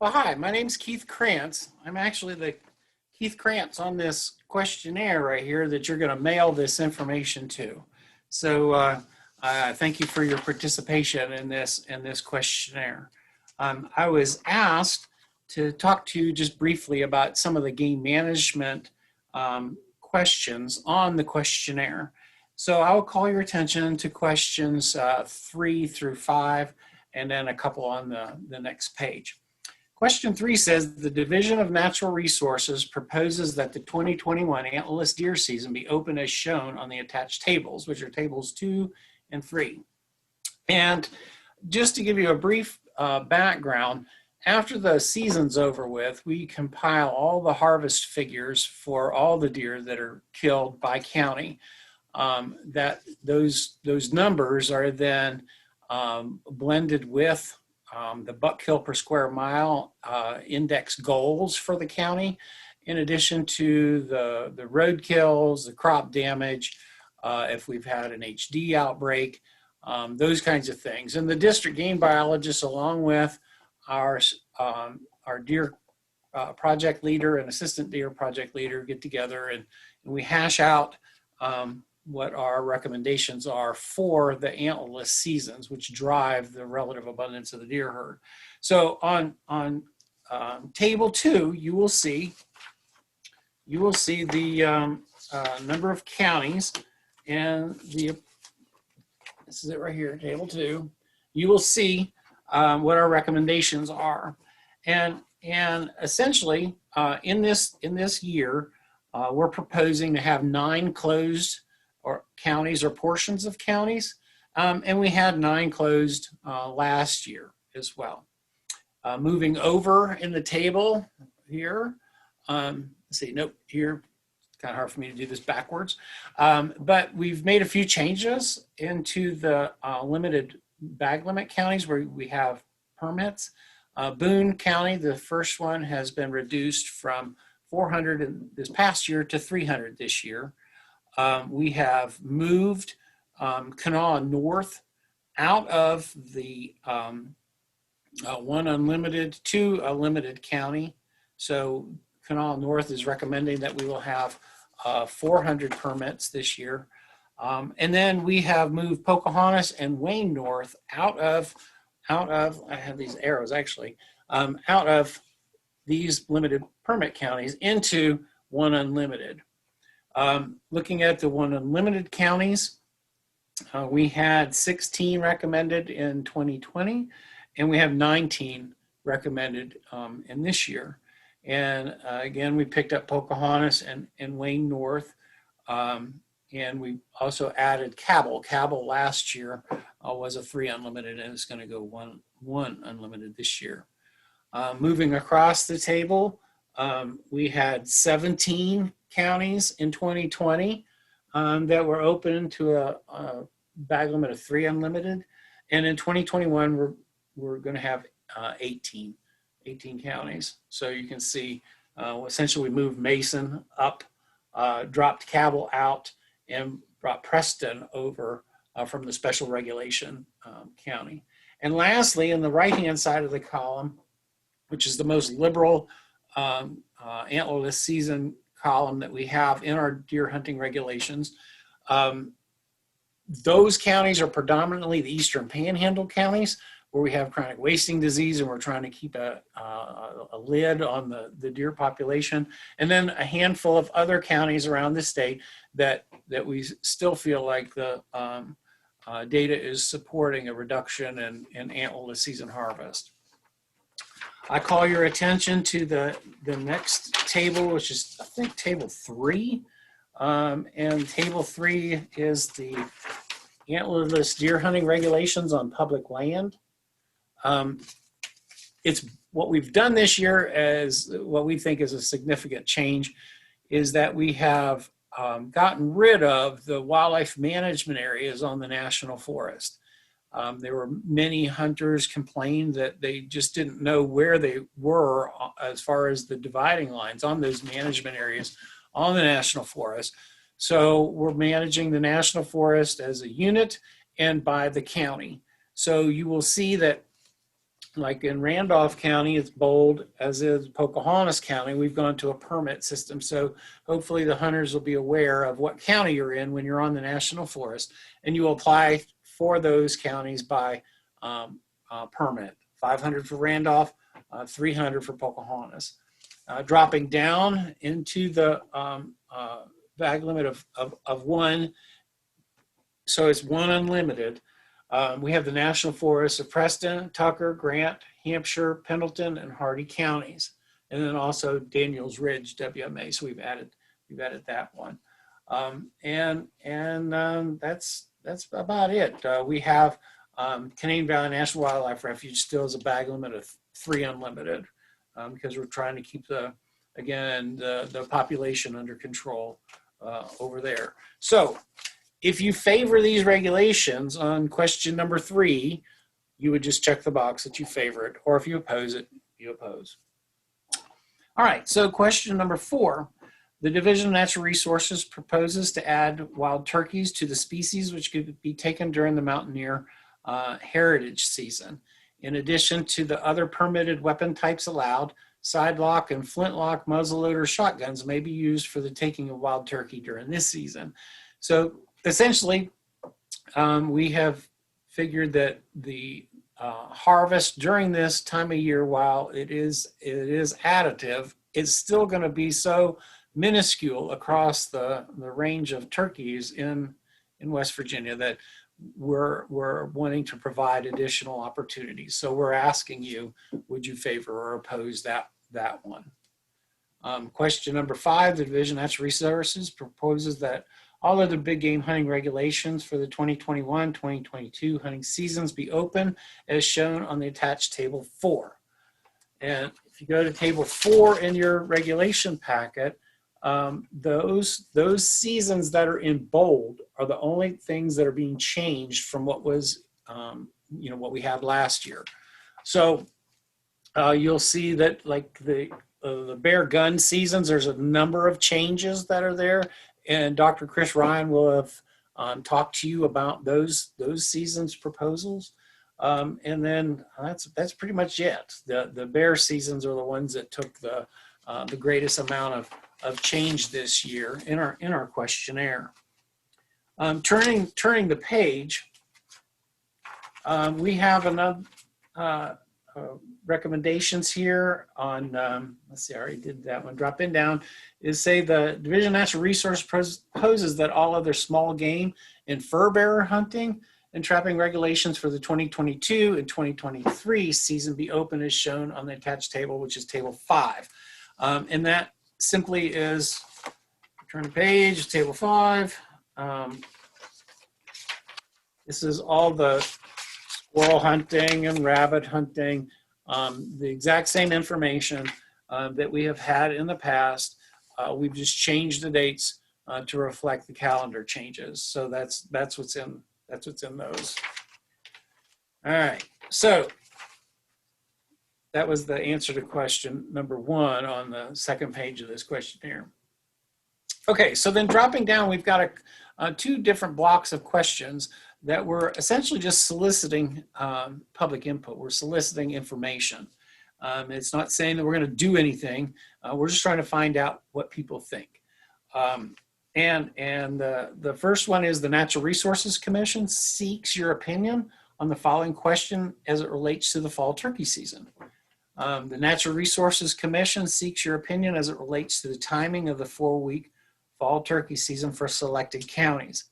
Well, hi, my name's Keith Krantz. I'm actually the Keith Krantz on this questionnaire right here that you're going to mail this information to. So thank you for your participation in this questionnaire. I was asked to talk to you just briefly about some of the game management questions on the questionnaire. So I will call your attention to questions 3 through 5, and then a couple on the next page. Question 3 says the Division of Natural Resources proposes that the 2021 antlerless deer season be open as shown on the attached tables, which are tables 2 and 3. And just to give you a brief background, after the season's over with, we compile all the harvest figures for all the deer that are killed by county. Those numbers are then blended with the buck kill per square mile index goals for the county, in addition to the road kills, the crop damage, if we've had an HD outbreak, those kinds of things. And the district game biologists, along with our deer project leader and assistant deer project leader, get together and we hash out what our recommendations are for the antlerless seasons, which drive the relative abundance of the deer herd. So on table 2, you will see the number of counties, and this is it right here, table 2. You will see what our recommendations are, and essentially in this year, we're proposing to have 9 closed or counties or portions of counties, and we had 9 closed last year as well. Moving over in the table here, let's see, nope, here, it's kind of hard for me to do this backwards, but we've made a few changes into the limited bag limit counties where we have permits. Boone County, the first one, has been reduced from 400 in this past year to 300 this year. We have moved Kanawha North out of the 1 unlimited to a limited county. So Kanawha North is recommending that we will have 400 permits this year. And then we have moved Pocahontas and Wayne North out of I have these arrows actually, out of these limited permit counties into 1 unlimited. Looking at the 1 unlimited counties, we had 16 recommended in 2020, and we have 19 recommended in this year. And again, we picked up Pocahontas and Wayne North, and we also added Cabell. Cabell last year was a 3 unlimited, and it's going to go one unlimited this year. Moving across the table, we had 17 counties in 2020 that were open to a bag limit of 3 unlimited, and in 2021 we're going to have 18 counties. So you can see essentially we moved Mason up, dropped Cabell out, and brought Preston over from the special regulation county. And lastly, in the right hand side of the column, which is the most liberal antlerless season column that we have in our deer hunting regulations, those counties are predominantly the eastern panhandle counties where we have chronic wasting disease and we're trying to keep a lid on the deer population, and then a handful of other counties around the state that we still feel like the data is supporting a reduction in antlerless season harvest. I call your attention to the next table, which is, I think, table 3. And table 3 is the antlerless deer hunting regulations on public land. It's what we've done this year as what we think is a significant change is that we have gotten rid of the wildlife management areas on the national forest. There were many hunters complained that they just didn't know where they were as far as the dividing lines on those management areas on the national forest. So we're managing the national forest as a unit and by the county. So you will see that like in Randolph County, it's bold, as is Pocahontas County. We've gone to a permit system. So hopefully the hunters will be aware of what county you're in when you're on the national forest, and you apply for those counties by permit. 500 for Randolph, 300 for Pocahontas. Dropping down into the bag limit of one, so it's one unlimited. We have the national forests of Preston, Tucker, Grant, Hampshire, Pendleton, and Hardy counties, and then also Daniels Ridge WMA. So we've added that one, that's about it. We have Canadian Valley National Wildlife Refuge still has a bag limit of 3 unlimited, because we're trying to keep the population under control over there. So if you favor these regulations on question number 3, you would just check the box that you favor it, or if you oppose it, you oppose. All right, so question number 4. The Division of Natural Resources proposes to add wild turkeys to the species which could be taken during the Mountaineer Heritage Season. In addition to the other permitted weapon types allowed, sidelock and flintlock muzzleloader shotguns may be used for the taking of wild turkey during this season. So essentially, we have figured that the harvest during this time of year, while it is additive, it's still going to be so minuscule across the range of turkeys in West Virginia that we're wanting to provide additional opportunities. So we're asking you, would you favor or oppose that one? Question number 5, the Division of Natural Resources proposes that all other big game hunting regulations for the 2021-2022 hunting seasons be open as shown on the attached table 4. And if you go to table 4 in your regulation packet, those seasons that are in bold are the only things that are being changed from what was, what we had last year. So you'll see that like the bear gun seasons, there's a number of changes that are there. And Dr. Chris Ryan will have talked to you about those seasons proposals. And then that's pretty much it. The bear seasons are the ones that took the greatest amount of change this year in our questionnaire. Turning the page, we have another recommendations here on, let's see, I already did that one. Dropping down is say the Division of Natural Resources proposes that all other small game and fur bearer hunting and trapping regulations for the 2022 and 2023 season be open as shown on the attached table, which is table 5. And that simply is, turn the page, table 5. This is all the squirrel hunting and rabbit hunting, the exact same information that we have had in the past. We've just changed the dates to reflect the calendar changes. So that's what's in those. All right, so that was the answer to question number 1 on the second page of this questionnaire. Okay, so then dropping down, we've got 2 different blocks of questions that we're essentially just soliciting public input. We're soliciting information. It's not saying that we're going to do anything. We're just trying to find out what people think. And the first one is the Natural Resources Commission seeks your opinion on the following question as it relates to the fall turkey season. The Natural Resources Commission seeks your opinion as it relates to the timing of the 4-week fall turkey season for selected counties.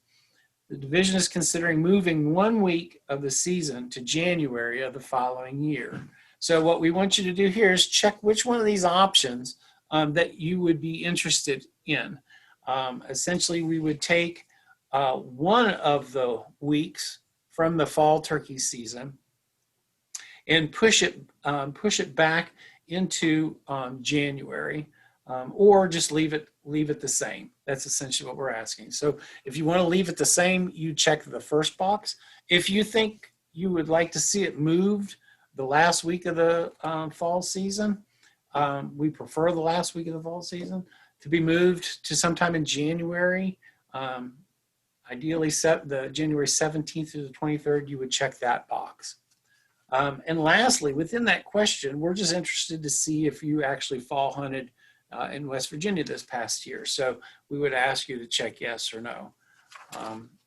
The division is considering moving 1 week of the season to January of the following year. So what we want you to do here is check which one of these options that you would be interested in. Essentially, we would take one of the weeks from the fall turkey season and push it back into January, or just leave it the same. That's essentially what we're asking. So if you want to leave it the same, you check the first box. If you think you would like to see it moved the last week of the fall season, we prefer the last week of the fall season to be moved to sometime in January. Ideally set the January 17th through the 23rd, you would check that box. And lastly, within that question, we're just interested to see if you actually fall hunted in West Virginia this past year. So we would ask you to check yes or no.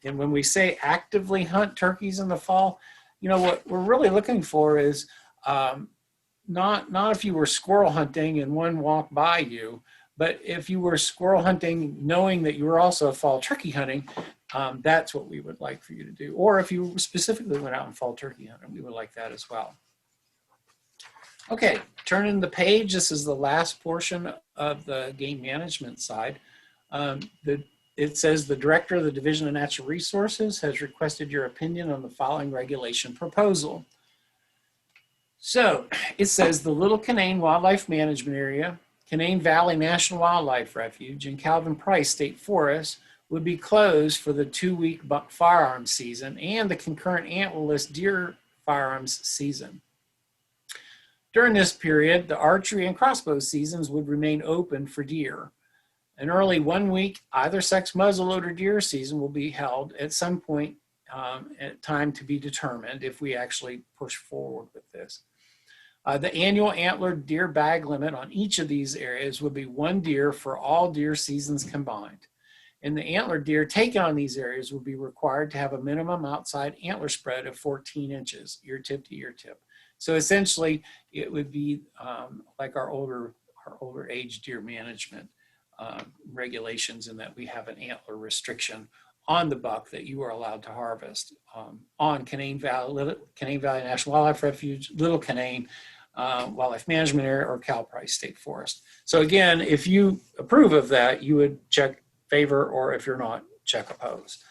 And when we say actively hunt turkeys in the fall, you know, what we're really looking for is not if you were squirrel hunting and one walked by you, but if you were squirrel hunting knowing that you were also fall turkey hunting, that's what we would like for you to do. Or if you specifically went out and fall turkey hunting, we would like that as well. Okay, turning the page, this is the last portion of the game management side. It says the director of the Division of Natural Resources has requested your opinion on the following regulation proposal. So it says the Little Canaan Wildlife Management Area, Canaan Valley National Wildlife Refuge, and Calvin Price State Forest would be closed for the 2-week buck firearms season and the concurrent antlerless deer firearms season. During this period, the archery and crossbow seasons would remain open for deer. An early 1-week either sex muzzleloader deer season will be held at some point at time to be determined if we actually push forward with this. The annual antlered deer bag limit on each of these areas would be 1 deer for all deer seasons combined. And the antlered deer taken on these areas would be required to have a minimum outside antler spread of 14 inches, ear tip to ear tip. So essentially, it would be like our older age deer management regulations, in that we have an antler restriction on the buck that you are allowed to harvest on Canaan Valley National Wildlife Refuge, Little Canaan Wildlife Management Area, or Cal Price State Forest. So again, if you approve of that, you would check favor, or if you're not, check oppose.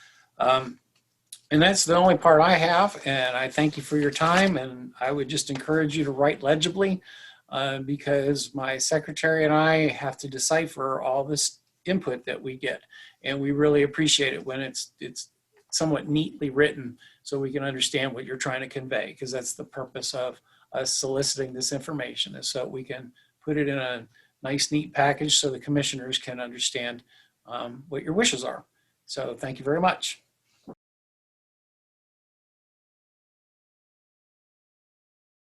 And that's the only part I have, and I thank you for your time, and I would just encourage you to write legibly because my secretary and I have to decipher all this input that we get, and we really appreciate it when it's somewhat neatly written so we can understand what you're trying to convey, because that's the purpose of us soliciting this information, is so we can put it in a nice, neat package so the commissioners can understand what your wishes are. So thank you very much.